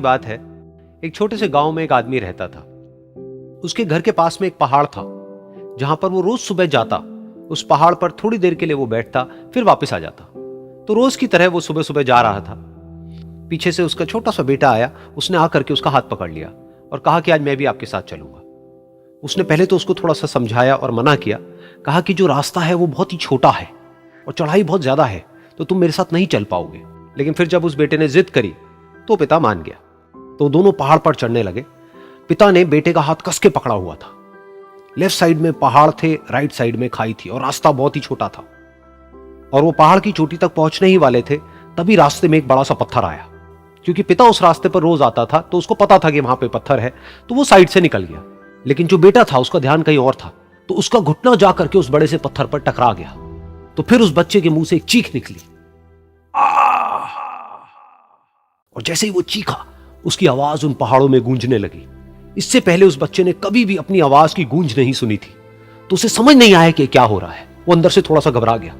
बात है, एक छोटे से गांव में एक आदमी रहता था। उसके घर के पास में एक पहाड़ था जहां पर वो रोज सुबह जाता। उस पहाड़ पर थोड़ी देर के लिए वो बैठता, फिर वापस आ जाता। तो रोज की तरह वो सुबह सुबह जा रहा था। पीछे से उसका छोटा सा बेटा आया। उसने आकर के उसका हाथ पकड़ लिया और कहा कि आज मैं भी आपके साथ चलूंगा। उसने पहले तो उसको थोड़ा सा समझाया और मना किया। कहा कि जो रास्ता है वो बहुत ही छोटा है और चढ़ाई बहुत ज्यादा है, तो तुम मेरे साथ नहीं चल पाओगे। लेकिन फिर जब उस बेटे ने जिद करी तो पिता मान गया। तो दोनों पहाड़ पर चढ़ने लगे। पिता ने बेटे का हाथ कस के पकड़ा हुआ था। लेफ्ट साइड में पहाड़ थे, राइट साइड में खाई थी और रास्ता बहुत ही छोटा था। और वो पहाड़ की चोटी तक पहुंचने ही वाले थे, तभी रास्ते में एक बड़ा सा पत्थर आया। क्योंकि पिता उस रास्ते पर रोज आता था तो उसको पता था कि वहां पे पत्थर है, तो वो साइड से निकल गया। लेकिन जो बेटा था उसका ध्यान कहीं और था, तो उसका घुटना जा करके उस बड़े से पत्थर पर टकरा गया। तो फिर उस बच्चे के मुंह से एक चीख निकली। और जैसे ही वो चीखा, उसकी आवाज उन पहाड़ों में गूंजने लगी। इससे पहले उस बच्चे ने कभी भी अपनी आवाज की गूंज नहीं सुनी थी, तो उसे समझ नहीं आया कि क्या हो रहा है। वो अंदर से थोड़ा सा घबरा गया।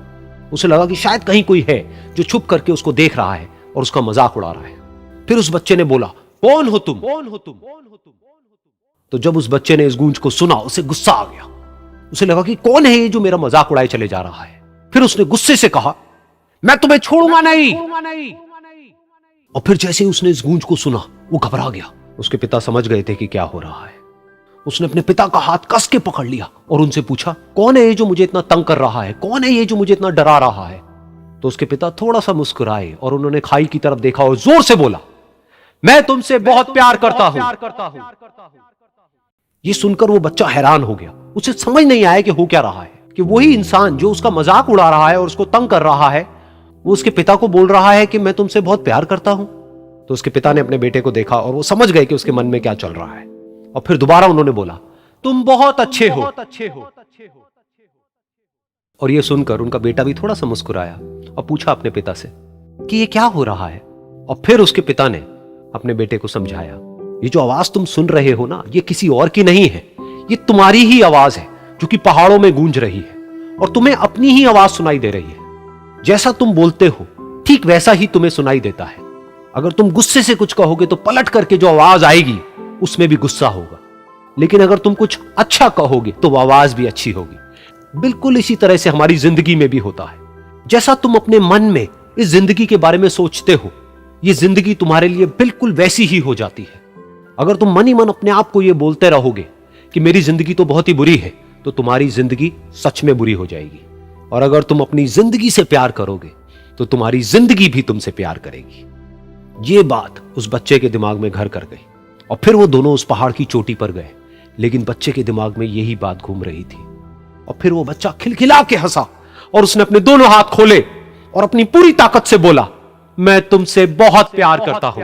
उसे लगा कि शायद कहीं कोई है जो छुप करके उसको देख रहा है और उसका मजाक उड़ा रहा है। फिर उस बच्चे ने बोला, कौन हो तुम? कौन हो तुम? तो जब उस बच्चे ने इस गूंज को सुना, उसे गुस्सा आ गया। उसे लगा कि कौन है ये जो मेरा मजाक उड़ाए चले जा रहा है। फिर उसने गुस्से से कहा, मैं तुम्हें छोड़ूंगा नहीं। और फिर जैसे ही उसने इस गूंज को सुना, वो घबरा गया। उसके पिता समझ गए थे कि क्या हो रहा है। उसने अपने पिता का हाथ कस के पकड़ लिया और उनसे पूछा, कौन है ये जो मुझे इतना तंग कर रहा है? कौन है ये जो मुझे इतना डरा रहा है? तो उसके पिता थोड़ा सा मुस्कुराए और उन्होंने खाई की तरफ देखा और जोर से बोला, मैं तुमसे बहुत प्यार करता हूं। ये सुनकर वो बच्चा हैरान हो गया। उसे समझ नहीं आया कि हो क्या रहा है, कि वही इंसान जो उसका मजाक उड़ा रहा है और उसको तंग कर रहा है, वो उसके पिता को बोल रहा है कि मैं तुमसे बहुत प्यार करता हूं। तो उसके पिता ने अपने बेटे को देखा और वो समझ गए कि उसके मन में क्या चल रहा है। और फिर दोबारा उन्होंने बोला, तुम बहुत अच्छे हो। और ये सुनकर उनका बेटा भी थोड़ा सा मुस्कुराया और पूछा अपने पिता से कि ये क्या हो रहा है। और फिर उसके पिता ने अपने बेटे को समझाया, ये जो आवाज तुम सुन रहे हो ना, ये किसी और की नहीं है, ये तुम्हारी ही आवाज है जो कि पहाड़ों में गूंज रही है और तुम्हें अपनी ही आवाज सुनाई दे रही है। जैसा तुम बोलते हो ठीक वैसा ही तुम्हें सुनाई देता है। अगर तुम गुस्से से कुछ कहोगे तो पलट करके जो आवाज आएगी उसमें भी गुस्सा होगा, लेकिन अगर तुम कुछ अच्छा कहोगे तो वो आवाज भी अच्छी होगी। बिल्कुल इसी तरह से हमारी जिंदगी में भी होता है। जैसा तुम अपने मन में इस जिंदगी के बारे में सोचते हो, ये जिंदगी तुम्हारे लिए बिल्कुल वैसी ही हो जाती है। अगर तुम मन ही मन अपने आप को ये बोलते रहोगे कि मेरी जिंदगी तो बहुत ही बुरी है, तो तुम्हारी जिंदगी सच में बुरी हो जाएगी। और अगर तुम अपनी जिंदगी से प्यार करोगे तो तुम्हारी जिंदगी भी तुमसे प्यार करेगी। ये बात उस बच्चे के दिमाग में घर कर गई और फिर वो दोनों उस पहाड़ की चोटी पर गए। लेकिन बच्चे के दिमाग में यही बात घूम रही थी। और फिर वो बच्चा खिलखिला के हंसा और उसने अपने दोनों हाथ खोले और अपनी पूरी ताकत से बोला, मैं तुमसे बहुत प्यार करता हूं।